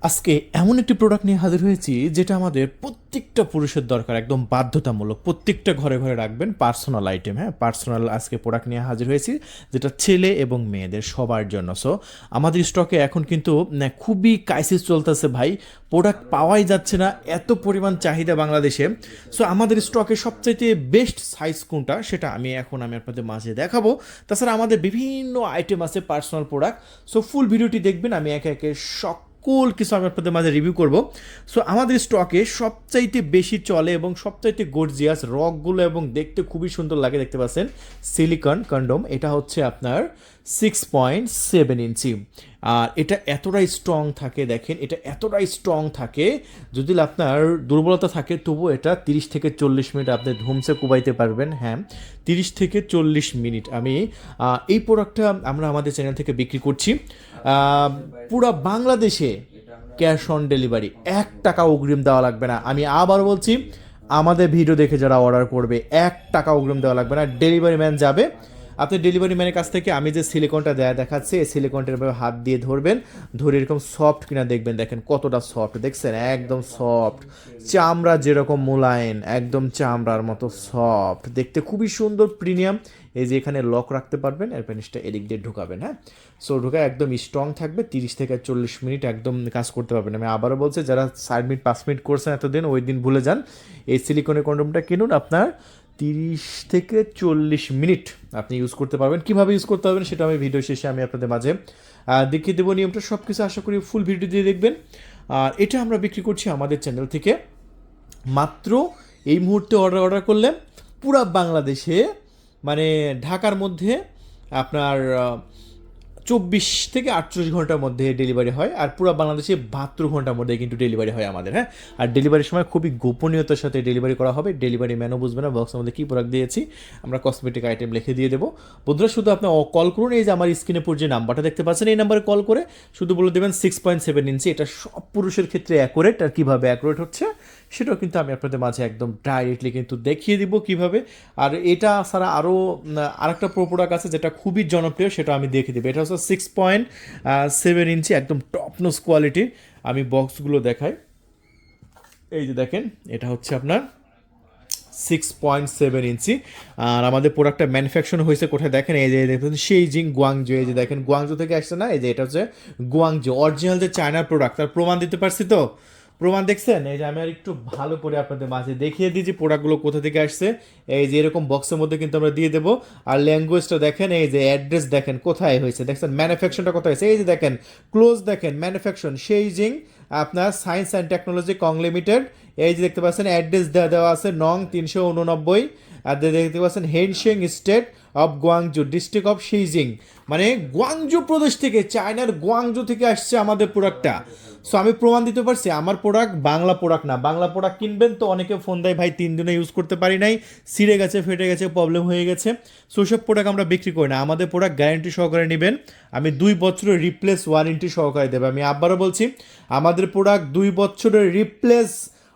আজকে এমন একটি প্রোডাক্ট নিয়ে হাজির হয়েছি যেটা আমাদের প্রত্যেকটা পুরুষের দরকার, একদম বাধ্যতামূলক, প্রত্যেকটা ঘরে ঘরে রাখবেন, পার্সোনাল আইটেম। হ্যাঁ, পার্সোনাল আজকে প্রোডাক্ট নিয়ে হাজির হয়েছি যেটা ছেলে এবং মেয়েদের সবার জন্য। সো আমাদের স্টকে এখন কিন্তু খুবই ক্রাইসিস চলতেছে ভাই, প্রোডাক্ট পাওয়াই যাচ্ছে না, এত পরিমাণ চাহিদা বাংলাদেশে। সো আমাদের স্টকে সবচাইতে বেস্ট সাইজ কোনটা সেটা আমি আপনাদের মাঝে দেখাবো। তাছাড়া আমাদের বিভিন্ন আইটেম আছে পার্সোনাল প্রোডাক্ট। সো ফুল ভিডিওটি দেখবেন, আমি একে একে কুল কিছু আমি আপনাদের মাঝে রিভিউ করব। সো আমাদের স্টকে সবচাইতে বেশি চলে এবং সবচাইতে গর্জিয়াস রকগুলো এবং দেখতে খুবই সুন্দর লাগে, দেখতে পাচ্ছেন সিলিকন কন্ডোম। এটা হচ্ছে আপনার 6.7 ইঞ্চি, আর এটা এতটাই স্ট্রং থাকে, দেখেন এটা এতটাই স্ট্রং থাকে, যদি আপনার দুর্বলতা থাকে তবু এটা 30 থেকে 40 মিনিট আপনি ধুমসে কুবাইতে পারবেন। হ্যাঁ, 30 থেকে 40 মিনিট। আমি এই প্রোডাক্টটা আমরা আমাদের চ্যানেল থেকে বিক্রি করছি পুরো বাংলাদেশে ক্যাশ অন ডেলিভারি, 1 টাকা অগ্রিম দেওয়া লাগবে না। আমি আবার বলছি, আমাদের ভিডিও দেখে যারা অর্ডার করবে 1 টাকা অগ্রিম দেওয়া লাগবে না, ডেলিভারি ম্যান যাবে। আপনি ডেলিভারি ম্যানের কাছ থেকে আমি যে সিলিকনটা দেখাচ্ছি, এই সিলিকনটার এভাবে হাত দিয়ে ধরবেন, ধরে এরকম সফট কিনা দেখবেন, দেখেন কতটা সফট, দেখছেন একদম সফট, চামড়া যেরকম মোলায়েম, একদম চামড়ার মতো সফট, দেখতে খুবই সুন্দর প্রিমিয়াম। এই যে এখানে লক রাখতে পারবেন, এর পেনিসটা এদিক দিয়ে ঢুকাবেন। হ্যাঁ, সো ঢুকায় একদম স্ট্রং থাকবে, 30 থেকে 40 মিনিট একদম কাজ করতে পারবেন। আমি আবারও বলছি, যারা 4 মিনিট 5 মিনিট করছেন এতদিন, ওই দিন ভুলে যান, এই সিলিকনের কন্ডোমটা কিনুন, আপনার 30 থেকে 40 মিনিট আপনি ইউজ করতে পারবেন। কীভাবে ইউজ করতে পারবেন সেটা আমি ভিডিও শেষে আমি আপনাদের মাঝে দেখিয়ে দেবো। নিয়মটা সব কিছু আশা করি ফুল ভিডিও দিয়ে দেখবেন। আর এটা আমরা বিক্রি করছি আমাদের চ্যানেল থেকে মাত্র এই মুহূর্তে অর্ডার করলে পুরা বাংলাদেশে, মানে ঢাকার মধ্যে আপনার 24 থেকে 48 ঘন্টার মধ্যে ডেলিভারি হয়, আর পুরো বাংলাদেশে 72 ঘন্টার মধ্যে কিন্তু ডেলিভারি হয় আমাদের। হ্যাঁ, আর ডেলিভারির সময় খুবই গোপনীয়তার সাথে ডেলিভারি করা হবে, ডেলিভারি ম্যানও বুঝবে না বক্সের মধ্যে কী প্রোডাক্ট দিয়েছি, আমরা কসমেটিক আইটেম লিখে দিয়ে দেবো। বন্ধুরা, শুধু আপনি কল করুন, এই যে আমার স্ক্রিনে পর যে নাম্বারটা দেখতে পাচ্ছেন, এই নাম্বারে কল করে শুধু বলে দেবেন 6.7 ইঞ্চি। এটা সব পুরুষের ক্ষেত্রে অ্যাকুরেট, আর কীভাবে অ্যাকুরেট হচ্ছে সেটাও কিন্তু আমি আপনাদের মাঝে একদম ডাইরেক্টলি কিন্তু দেখিয়ে দিব কীভাবে। আর এটা ছাড়া আরও আরেকটা প্রোডাক্ট আছে যেটা খুবই জনপ্রিয়, সেটা আমি দেখিয়ে দেবো। এটা হচ্ছে 6.7 ইঞ্চি, একদম টপ নোজ কোয়ালিটির। আমি বক্সগুলো দেখাই, এই যে দেখেন, এটা হচ্ছে আপনার 6.7 ইঞ্চি। আর আমাদের প্রোডাক্টটা ম্যানুফ্যাকচার হয়েছে কোথায় দেখেন, এই যে দেখুন সেইজিং গুয়াংজো, এই যে দেখেন গুয়াংজো থেকে আসছে না, এই যে এটা হচ্ছে গুয়াংজো, অরিজিনাল যে চায়নার প্রোডাক্ট, তার প্রমাণ দিতে পারছি তো, প্রমাণ দেখছেন। এই যে আমি আর একটু ভালো করে আপনাদের মাঝে দেখিয়ে দিই যে প্রোডাক্টগুলো কোথা থেকে আসছে। এই যে এরকম বক্সের মধ্যে কিন্তু আমরা দিয়ে দেবো। আর ল্যাঙ্গুয়েজটা দেখেন, এই যে অ্যাড্রেস দেখেন কোথায় হয়েছে, দেখছেন ম্যানুফ্যাকচারটা কোথায় হয়েছে, এই যে দেখেন ক্লোজ দেখেন ম্যানুফ্যাকচার সেইজিং আপনার science and technology Kong limited. এই যে দেখতে পাচ্ছেন অ্যাড্রেস দেওয়া আছে নং 389, আর দেখতে পাচ্ছেন Hengsheng state of Guangzhou, district of সেইজিং, মানে গুয়াংজু প্রদেশ থেকে, চায়নার গুয়াংজু থেকে আসছে আমাদের প্রোডাক্টটা। সো আমি প্রমাণ দিতে পারছি আমার প্রোডাক্ট বাংলা প্রোডাক্ট না। বাংলা প্রোডাক্ট কিনবেন তো অনেকে ফোন দেয়, ভাই 3 দিনে ইউজ করতে পারি নাই, ছিঁড়ে গেছে, ফেটে গেছে, প্রবলেম হয়ে গেছে। সো সব প্রোডাক্ট আমরা বিক্রি করি না, আমাদের প্রোডাক্ট গ্যারান্টি সহকারে নেবেন, আমি 2 বছরের রিপ্লেস ওয়ারেন্টি সহকারে দেবো। আমি আবারও বলছি, আমাদের প্রোডাক্ট 2 বছরের রিপ্লেস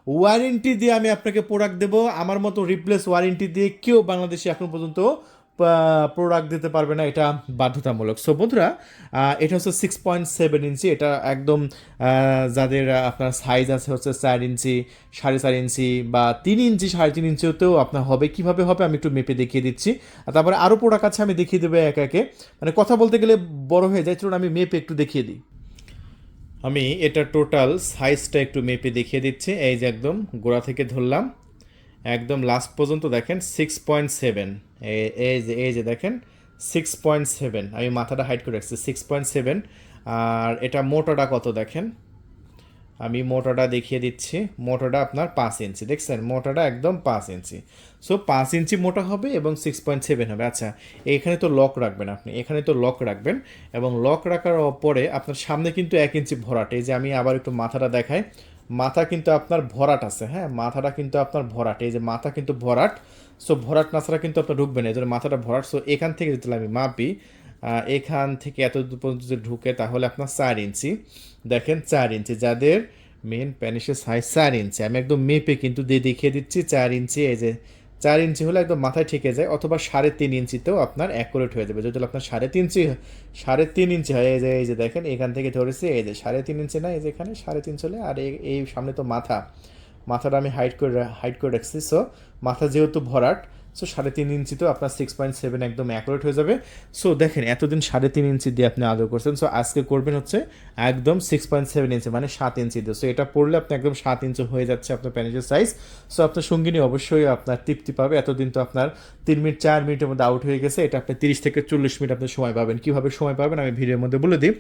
ওয়ারেন্টি দিয়ে আমি আপনাকে প্রোডাক্ট দেবো। আমার মতো রিপ্লেস ওয়ারেন্টি দিয়ে কেউ বাংলাদেশে এখন পর্যন্ত প্রোডাক্ট দিতে পারবে না, এটা বাধ্যতামূলক। সো বন্ধুরা, এটা হচ্ছে 6.7 ইঞ্চি, এটা একদম যাদের আপনার সাইজ আছে হচ্ছে 4 ইঞ্চি, 4.5 ইঞ্চি বা 3 ইঞ্চি, 3.5 ইঞ্চিতেও আপনার হবে। কীভাবে হবে আমি একটু মেপে দেখিয়ে দিচ্ছি, আর তারপরে আরও প্রোডাক্ট আছে আমি দেখিয়ে দেবো একে একে, মানে কথা বলতে গেলে বড় হয়ে যায়। চলুন আমি মেপে একটু দেখিয়ে দিই। আমি এটা টোটাল সাইজটা একটু মেপে দেখিয়ে দিচ্ছি। এই যে একদম গোড়া থেকে ধরলাম একদম লাস্ট পর্যন্ত, দেখেন 6.7, এই যে দেখেন 6.7, আমি মাথাটা হাইড করে রাখছি 6.7। আর এটা মোটাটা কত দেখেন, আমি মোটাটা দেখিয়ে দিচ্ছি, মোটাটা আপনার 5 ইঞ্চি, দেখছেন মোটাটা একদম 5 ইঞ্চি। সো 5 ইঞ্চি মোটা হবে এবং 6.7 হবে। আচ্ছা, এখানে তো লক রাখবেন, আপনি এখানে তো লক রাখবেন, এবং লক রাখার পরে আপনার সামনে কিন্তু 1 ইঞ্চি ভরাট। এই যে আমি আবার একটু মাথাটা দেখাই, মাথা কিন্তু আপনার ভরাট আছে। হ্যাঁ, মাথাটা কিন্তু আপনার ভরাট, এই যে মাথা কিন্তু ভরাট। সো ভরাট না ছাড়া কিন্তু আপনার ঢুকবে না, এই জন্য মাথাটা ভরাট। সো এখান থেকে যদি আমি মাপি, এখান থেকে এত দূর পর্যন্ত যদি ঢুকে, তাহলে আপনার 4 ইঞ্চি, দেখেন 4 ইঞ্চি, যাদের মেন প্যানিসের সাইজ 4 ইঞ্চি। আমি একদম মেপে কিন্তু দিয়ে দেখিয়ে দিচ্ছি 4 ইঞ্চি, এই যে 4 ইঞ্চি হলে একদম মাথায় ঠেকে যায়, অথবা 3.5 ইঞ্চিতেও আপনার অ্যাকুরেট হয়ে যাবে। যদি আপনার 3.5 ইঞ্চি হয়, এই যে দেখেন এখান থেকে ধরেছি, এই যে 3.5 ইঞ্চি না, এই যে এখানে 3.5 চলে, আর এই সামনে তো মাথাটা আমি হাইড করে রাখছি। সো মাথা যেহেতু ভরাট, সো 3.5 ইঞ্চিতেও আপনার 6.7 একদম অ্যাকুরেট হয়ে যাবে। সো দেখেন এতদিন 3.5 ইঞ্চি দিয়ে আপনি আদর করছেন, সো আজকে করবেন হচ্ছে একদম 6.7 ইঞ্চি, মানে 7 ইঞ্চি দিয়ে। সো এটা পড়লে আপনি একদম 7 ইঞ্চি হয়ে যাচ্ছে আপনার প্যানেজের সাইজ। সো আপনার সঙ্গিনী অবশ্যই আপনার তৃপ্তি পাবে। এতদিন তো আপনার 3 মিনিট 4 মিনিটের মধ্যে আউট হয়ে গেছে, এটা আপনি 30 থেকে 40 মিনিট আপনি সময় পাবেন। কীভাবে সময় পাবেন আমি ভিডিওর মধ্যে বলে দিই।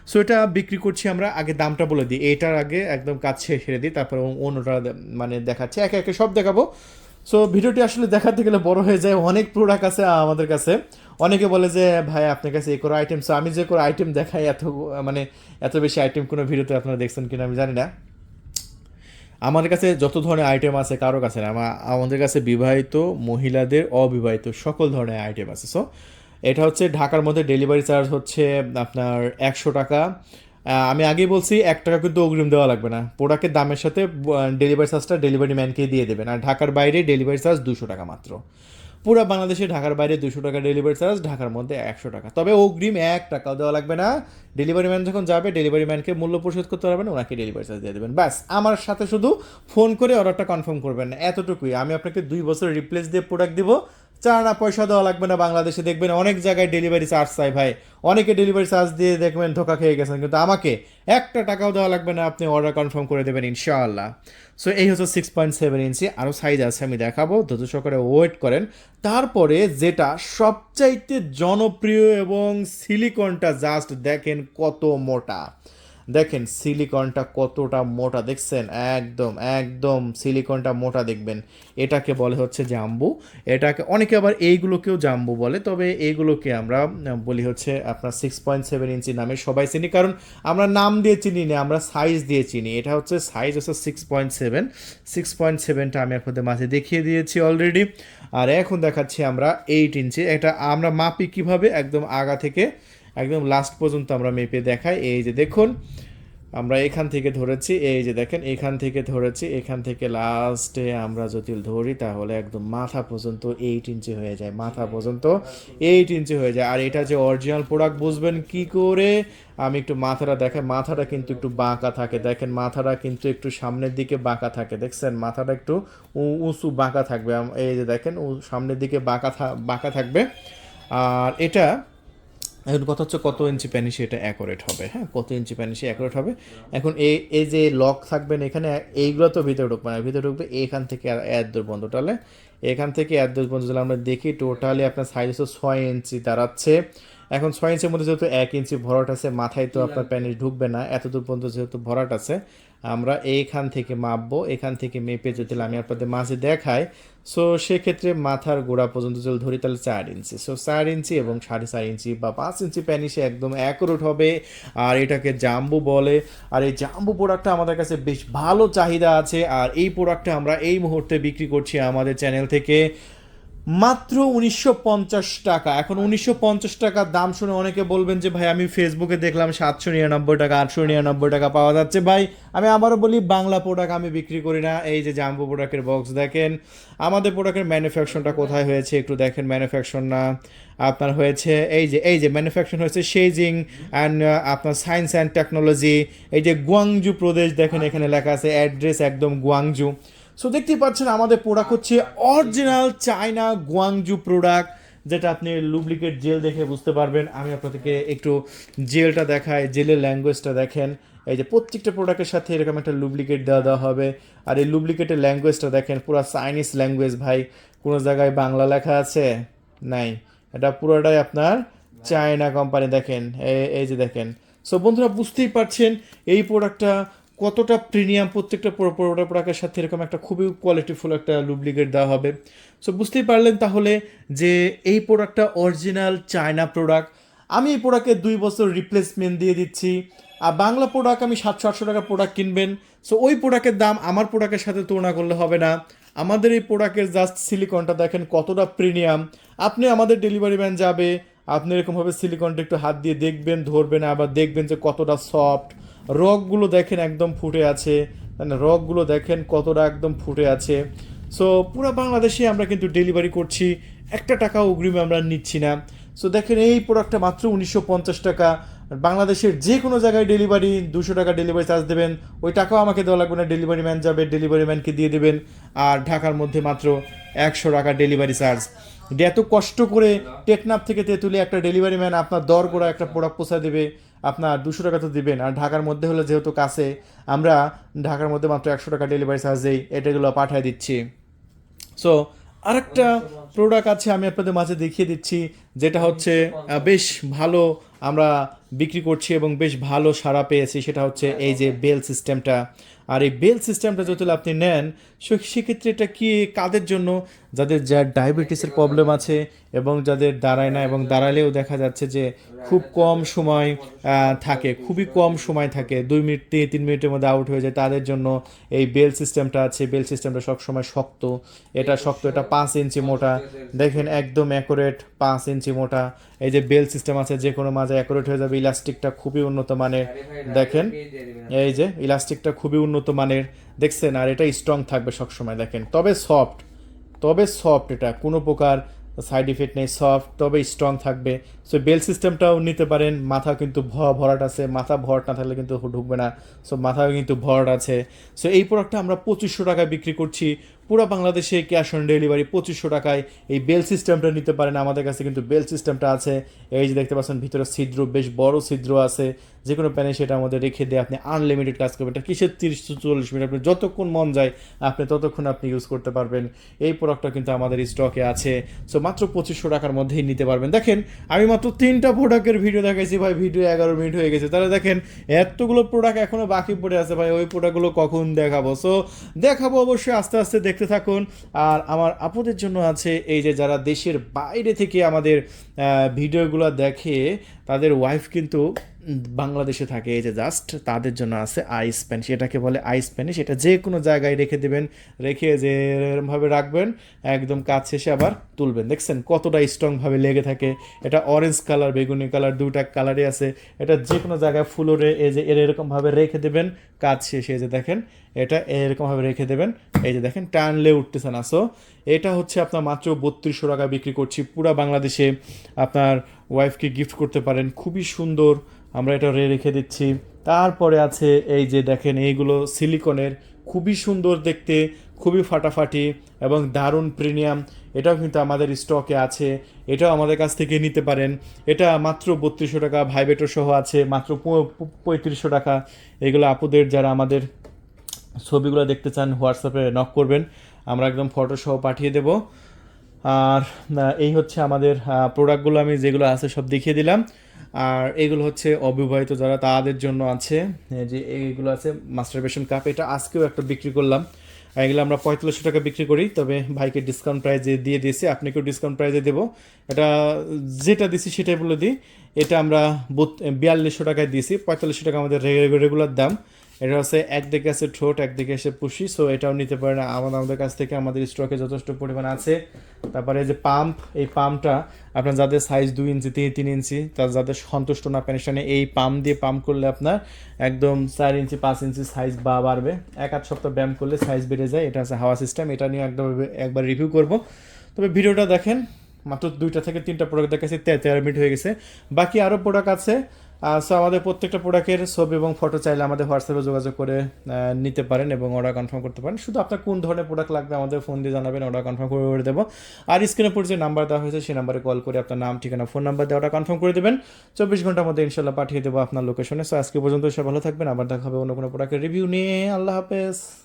সো এটা বিক্রি করছি আমরা, আগে দামটা বলে দিই, এটার আগে একদম কাজ সেরে দিই, তারপর অন্যটা মানে দেখাচ্ছি, একে একে সব দেখাবো। সো ভিডিওটি আসলে দেখাতে গেলে বড় হয়ে যায়, অনেক প্রোডাক্ট আছে আমাদের কাছে। অনেকে বলে যে ভাই আপনার কাছে এই করে আইটেম, সো আমি যে করে আইটেম দেখাই মানে এত বেশি আইটেম কোনো ভিডিওতে আপনারা দেখছেন কিনা আমি জানি না। আমাদের কাছে যত ধরনের আইটেম আছে কারো কাছে না, আমাদের কাছে বিবাহিত, মহিলাদের, অবিবাহিত সকল ধরনের আইটেম আছে। সো এটা হচ্ছে ঢাকার মধ্যে ডেলিভারি চার্জ হচ্ছে আপনার 100 টাকা। আমি আগেই বলছি 1 টাকা কিন্তু অগ্রিম দেওয়া লাগবে না, প্রোডাক্টের দামের সাথে ডেলিভারি চার্জটা ডেলিভারি ম্যানকে দিয়ে দেবেন। আর ঢাকার বাইরে ডেলিভারি চার্জ 200 টাকা মাত্র। পুরো বাংলাদেশে ঢাকার বাইরে 200 টাকা ডেলিভারি চার্জ, ঢাকার মধ্যে 100 টাকা। তবে অগ্রিম 1 টাকাও দেওয়া লাগবে না। ডেলিভারি ম্যান যখন যাবে, ডেলিভারি ম্যানকে মূল্য পরিশোধ করতে পারবেন, ওনাকে ডেলিভারি চার্জ দিয়ে দেবেন। ব্যাস, আমার সাথে শুধু ফোন করে অর্ডারটা কনফার্ম করবেন, এতটুকুই। আমি আপনাকে 2 বছর রিপ্লেস দিয়ে প্রোডাক্ট দিব, চার পয়সা দেওয়া লাগবে না। বাংলাদেশে দেখবেন অনেক জায়গায় ডেলিভারি চার্জ চাই ভাই, অনেকে ডেলিভারি চার্জ দিয়ে দেখবেন ধোকা খেয়ে গেছেন, কিন্তু আমাকে 1 টাকাও দেওয়া লাগবে না, আপনি অর্ডার কনফার্ম করে দেবেন ইনশাআল্লাহ। সো এই হচ্ছে 6.7 ইঞ্চি, আরও সাইজ আছে আমি দেখাবো, ধৈর্য সহকারে ওয়েট করেন। তারপরে যেটা সবচাইতে জনপ্রিয় এবং সিলিকনটা জাস্ট দেখেন কত মোটা, দেখেন সিলিকনটা কতটা মোটা দেখছেন, একদম একদম সিলিকনটা মোটা দেখবেন। এটাকে বলে হচ্ছে জাম্বু। এটাকে অনেকে আবার এইগুলোকেও জাম্বু বলে, তবে এইগুলোকে আমরা বলি হচ্ছে আপনার 6.7 ইঞ্চি নামে সবাই চিনি, কারণ আমরা নাম দিয়ে চিনি না, আমরা সাইজ দিয়ে চিনি। এটা হচ্ছে সাইজ হচ্ছে 6.7টা আমি আপনাদের মাঝে দেখিয়ে দিয়েছি অলরেডি। আর এখন দেখাচ্ছি আমরা 8 ইঞ্চি। এটা আমরা মাপি কিভাবে, একদম আগা থেকে একদম লাস্ট পর্যন্ত আমরা মেপে দেখাই। এই যে দেখুন, আমরা এখান থেকে ধরেছি, এই যে দেখেন এখান থেকে ধরেছি, এখান থেকে লাস্টে আমরা যদি ধরি তাহলে একদম মাথা পর্যন্ত 8 ইঞ্চি হয়ে যায়, মাথা পর্যন্ত 8 ইঞ্চি হয়ে যায়। আর এটা যে অরিজিনাল প্রোডাক্ট বুঝবেন কি করে, আমি একটু মাথাটা দেখাই। মাথাটা কিন্তু একটু বাঁকা থাকে, দেখেন মাথাটা কিন্তু একটু সামনের দিকে বাঁকা থাকে, দেখছেন মাথাটা একটু উঁচু বাঁকা থাকবে। এই যে দেখেন সামনের দিকে বাঁকা থাকবে। আর এটা এখন কথা হচ্ছে কত ইঞ্চি প্যানিসি এটা অ্যাকুরেট হবে, হ্যাঁ, কত ইঞ্চি প্যানিসি অ্যাকুরেট হবে। এখন এই যে লক থাকবেন এখানে, এইগুলো তো ভিতরে ঢুকবে না, ভিতরে ঢুকবে এখান থেকে এত দূর পর্যন্ত, তাহলে এখান থেকে এত দূর পর্যন্ত যদি আমরা দেখি, টোটালি আপনার সাইজ হচ্ছে 6 ইঞ্চি দাঁড়াচ্ছে। এখন 6 ইঞ্চির মধ্যে যেহেতু 1 ইঞ্চি ভরাট আছে, মাথায় তো আপনার প্যানিস ঢুকবে না, এত দূর পর্যন্ত যেহেতু ভরাট আছে, আমরা এইখান থেকে মাপবো। এখান থেকে মেপে যদি আমি আপনাদের মাঝে দেখাই, সো সেক্ষেত্রে মাথার গোড়া পর্যন্ত যদি ধরি তাহলে 4 ইঞ্চি। সো 4 ইঞ্চি এবং 4.5 ইঞ্চি বা 5 ইঞ্চি প্যানিসে একদম অ্যাকুরেট হবে। আর এটাকে জাম্বু বলে। আর এই জাম্বু প্রোডাক্টটা আমাদের কাছে বেশ ভালো চাহিদা আছে। আর এই প্রোডাক্টটা আমরা এই মুহূর্তে বিক্রি করছি আমাদের চ্যানেল থেকে মাত্র 1950 টাকা। এখন 1950 টাকার দাম শুনে অনেকে বলবেন যে ভাই আমি ফেসবুকে দেখলাম 799 টাকা, 899 টাকা পাওয়া যাচ্ছে। ভাই আমি আবারও বলি, বাংলা প্রোডাক্ট আমি বিক্রি করি না। এই যে জাম্বো প্রোডাক্টের বক্স দেখেন, আমাদের প্রোডাক্টের ম্যানুফ্যাকচারটা কোথায় হয়েছে একটু দেখেন। ম্যানুফ্যাকচার না আপনার হয়েছে এই যে ম্যানুফ্যাকচার হয়েছে সেইজিং অ্যান্ড আপনার সায়েন্স অ্যান্ড টেকনোলজি, এই যে গুয়াংজু প্রদেশ দেখেন, এখানে লেখা আছে অ্যাড্রেস একদম গুয়াংজু। সো দেখতেই পাচ্ছেন আমাদের প্রোডাক্ট হচ্ছে অরিজিনাল চায়না গুয়াংজু প্রোডাক্ট, যেটা আপনি লুব্রিকেট জেল দেখে বুঝতে পারবেন। আমি আপনাদেরকে একটু জেলটা দেখাই, জেলের ল্যাঙ্গুয়েজটা দেখেন। এই যে প্রত্যেকটা প্রোডাক্টের সাথে এরকম একটা লুব্রিকেট দেওয়া হবে। আর এই লুব্রিকেটের ল্যাঙ্গুয়েজটা দেখেন, পুরো চাইনিজ ল্যাঙ্গুয়েজ ভাই, কোনো জায়গায় বাংলা লেখা আছে নাই, এটা পুরোটাই আপনার চায়না কোম্পানি। দেখেন এই যে দেখেন। সো বন্ধুরা বুঝতেই পারছেন এই প্রোডাক্টটা কতটা প্রিমিয়াম। প্রত্যেকটা প্রোডাক্টের সাথে এরকম একটা খুবই কোয়ালিটিফুল একটা লুব্রিকেট দেওয়া হবে। সো বুঝতেই পারলেন তাহলে যে এই প্রোডাক্টটা অরিজিনাল চায়না প্রোডাক্ট। আমি এই প্রোডাক্টে 2 বছর রিপ্লেসমেন্ট দিয়ে দিচ্ছি। আর বাংলা প্রোডাক্ট আমি 700-800 টাকার প্রোডাক্ট কিনবেন, সো ওই প্রোডাক্টের দাম আমার প্রোডাক্টের সাথে তুলনা করলে হবে না। আমাদের এই প্রোডাক্টের জাস্ট সিলিকনটা দেখেন কতটা প্রিমিয়াম। আপনি আমাদের ডেলিভারি ম্যান যাবে, আপনি এরকমভাবে সিলিকনটা একটু হাত দিয়ে দেখবেন, ধরবেন, আবার দেখবেন যে কতটা সফট। রগগুলো দেখেন একদম ফুটে আছে, মানে রগগুলো দেখেন কতটা একদম ফুটে আছে। সো পুরো বাংলাদেশে আমরা কিন্তু ডেলিভারি করছি, একটা টাকা অগ্রিম আমরা নিচ্ছি না। সো দেখেন এই প্রোডাক্টটা মাত্র 1950 টাকা। বাংলাদেশের যে কোনো জায়গায় ডেলিভারি, 200 টাকা ডেলিভারি চার্জ দেবেন, ওই টাকাও আমাকে দেওয়া লাগবে না, ডেলিভারি ম্যান যাবে, ডেলিভারি ম্যানকে দিয়ে দেবেন। আর ঢাকার মধ্যে মাত্র 100 টাকা ডেলিভারি চার্জ। এত কষ্ট করে টেকনাফ থেকে তেঁতুলিয়া একটা ডেলিভারি ম্যান আপনার দর গোড়া একটা প্রোডাক্ট পৌঁছা দেবে, আপনার 200 টাকা তো দিবেন। আর ঢাকার মধ্যে হলে যেহেতু কাছে, আমরা ঢাকার মধ্যে মাত্র 100 টাকা ডেলিভারি চার্জেই এটাগুলো পাঠিয়ে দিচ্ছি। সো আরেকটা প্রোডাক্ট আছে আমি আপনাদের মাঝে দেখিয়ে দিচ্ছি, যেটা হচ্ছে বেশ ভালো আমরা বিক্রি করছি এবং বেশ ভালো সাড়া পেয়েছি। সেটা হচ্ছে এই যে বেল সিস্টেমটা। আর এই বেল সিস্টেমটা যদি আপনি নেন, সেক্ষেত্রে এটা কি কাদের জন্য? যার ডায়াবেটিসের প্রবলেম আছে এবং যাদের দাঁড়ায় না, এবং দাঁড়ালেও দেখা যাচ্ছে যে খুব কম সময় থাকে, খুবই কম সময় থাকে, 2 মিনিট 3 মিনিটের মধ্যে আউট হয়ে যায়, তাদের জন্য এই বেল সিস্টেমটা আছে। বেল সিস্টেমটা সবসময় শক্ত, এটা শক্ত, এটা 5 ইঞ্চি মোটা, দেখেন একদম অ্যাকুরেট 5 ইঞ্চি মোটা। এই যে বেল সিস্টেম আছে, যে কোনো মাঝে অ্যাকুরেট হয়ে যাবে। ইলাস্টিকটা খুবই উন্নত মানের, দেখেন এই যে ইলাস্টিকটা খুবই উন্নত মানের, দেখছেন? আর এটা স্ট্রং থাকবে সবসময়, দেখেন। তবে সফট, এটা কোনো প্রকার সাইড ইফেক্ট নেই, সফট তবে স্ট্রং থাকবে। সো বেল সিস্টেমটাও নিতে পারেন। মাথা কিন্তু ভরাট আছে, মাথা ভরাট না থাকলে কিন্তু ঢুকবে না। সো মাথাও কিন্তু ভরাট আছে। সো এই প্রোডাক্টটা আমরা 2500 টাকায় বিক্রি করছি পুরো বাংলাদেশে, ক্যাশ অন ডেলিভারি 2500 টাকায়। এই বেল সিস্টেমটা নিতে পারেন, আমাদের কাছে কিন্তু বেল সিস্টেমটা আছে। এই যে দেখতে পাচ্ছেন ভিতরে ছিদ্র, বেশ বড় ছিদ্র আছে, যে কোনো প্যানে সেটার মধ্যে রেখে দিয়ে আপনি আনলিমিটেড কাজ করবেন। এটা কিসের 30-40 মিনিট, আপনি যতক্ষণ মন যায় আপনি ততক্ষণ আপনি ইউজ করতে পারবেন। এই প্রোডাক্টটা কিন্তু আমাদের স্টকে আছে। সো মাত্র 2500 টাকার মধ্যেই নিতে পারবেন। দেখেন আমি মাত্র 3টা প্রোডাক্টের ভিডিও দেখাইছি ভাই, ভিডিও 11 মিনিট হয়ে গেছে। তাহলে দেখেন এতগুলো প্রোডাক্ট এখনও বাকি পড়ে আছে ভাই, ওই প্রোডাক্টগুলো কখন দেখাবো? সো দেখাবো অবশ্যই, আস্তে আস্তে দেখতে থাকুন। আর আমার আপুদের জন্য আছে, এই যে যারা দেশের বাইরে থেকে আমাদের ভিডিওগুলো দেখে, তাদের ওয়াইফ কিন্তু বাংলাদেশে থাকে, এই যে জাস্ট তাদের জন্য আছে আইস প্যান। সেটাকে বলে আইস প্যান। সেটা যে কোনো জায়গায় রেখে দেবেন, রেখে যে এরকমভাবে রাখবেন, একদম কাজ শেষে আবার তুলবেন। দেখছেন কতটা স্ট্রংভাবে লেগে থাকে। এটা অরেঞ্জ কালার, বেগুনি কালার, দুটা কালারই আছে। এটা যে কোনো জায়গায় ফ্লোরে এই যে এরকমভাবে রেখে দেবেন, কাজ শেষে এই যে দেখেন এটা এরকমভাবে রেখে দেবেন, এই যে দেখেন টানলে উঠতেছে না। সো এটা হচ্ছে আপনার মাত্র 3200 টাকা বিক্রি করছি পুরো বাংলাদেশে। আপনার ওয়াইফকে গিফট করতে পারেন, খুবই সুন্দর, আমরা এটা রেখে দিচ্ছি। তারপরে আছে এই যে দেখেন এইগুলো সিলিকনের, খুবই সুন্দর দেখতে, খুবই ফাটাফাটি এবং দারুণ প্রিমিয়াম। এটাও কিন্তু আমাদের স্টকে আছে, এটাও আমাদের কাছ থেকে নিতে পারেন। এটা মাত্র 3200 টাকা, ভাইব্রেটর সহ আছে মাত্র 3500 টাকা। এগুলো আপুদের যারা আমাদের ছবিগুলো দেখতে চান হোয়াটসঅ্যাপে নক করবেন, আমরা একদম ফটো সহ পাঠিয়ে দেব। আর এই হচ্ছে আমাদের প্রোডাক্টগুলো, আমি যেগুলো আছে সব দেখিয়ে দিলাম। আর এগুলো হচ্ছে অবিবাহিত যারা, তাদের জন্য আছে। এই যে এইগুলো আছে মাস্টারবেশন কাপ, এটা আজকেও একটা বিক্রি করলাম। এগুলো আমরা 4500 টাকা বিক্রি করি, তবে ভাইকে ডিসকাউন্ট প্রাইজে দিয়ে দিয়েছি, আপনাকেও ডিসকাউন্ট প্রাইজে দেবো। এটা যেটা দিছি সেটাই বলে দিই, এটা আমরা 4200 টাকায় দিয়েছি। 4500 টাকা আমাদের রেগুলার দাম। এটা হচ্ছে একদিকে আছে ঠোঁট, একদিকে এসে পুষি। সো এটাও নিতে পারেন আমাদের কাছ থেকে, আমাদের স্টকে যথেষ্ট পরিমাণ আছে। তারপরে এই যে পাম্প, এই পাম্পটা আপনার যাদের সাইজ 2 ইঞ্চি 3 ইঞ্চি, তার যাদের সন্তুষ্ট না পেনশনে, এই পাম্প দিয়ে পাম্প করলে আপনার একদম 4 ইঞ্চি 5 ইঞ্চি সাইজ বাড়বে। 1-8 সপ্তাহ ব্যায়াম করলে সাইজ বেড়ে যায়। এটা আছে হাওয়া সিস্টেম, এটা নিয়ে একবার রিভিউ করব। তবে ভিডিওটা দেখেন, মাত্র 2টা থেকে 3টা প্রোডাক্ট দেখাচ্ছি, 13 মিনিট হয়ে গেছে। বাকি আরও প্রোডাক্ট আছে। সো আমাদের প্রত্যেকটা প্রোডাক্টের ছবি এবং ফটো চাইলে আমাদের হোয়াটসঅ্যাপে যোগাযোগ করে নিতে পারেন এবং অর্ডার কনফার্ম করতে পারেন। শুধু আপনার কোন ধরনের প্রোডাক্ট লাগবে আমাদের ফোন দিয়ে জানাবেন, অর্ডার কনফার্ম করে দেবো। আর স্ক্রিনের উপর যে নাম্বার দেওয়া হয়েছে সেই নাম্বারে কল করে আপনার নাম, ঠিকানা, ফোন নাম্বার দিয়ে অর্ডার কনফার্ম করে দেবেন। 24 ঘন্টার মধ্যে ইনশাল্লাহ পাঠিয়ে দেবো আপনার লোকেশনে। সো আজকে পর্যন্ত সব ভালো থাকবেন, আবার দেখা হবে অন্য কোনো প্রোডাক্টের রিভিউ নিয়ে। আল্লাহ হাফেজ।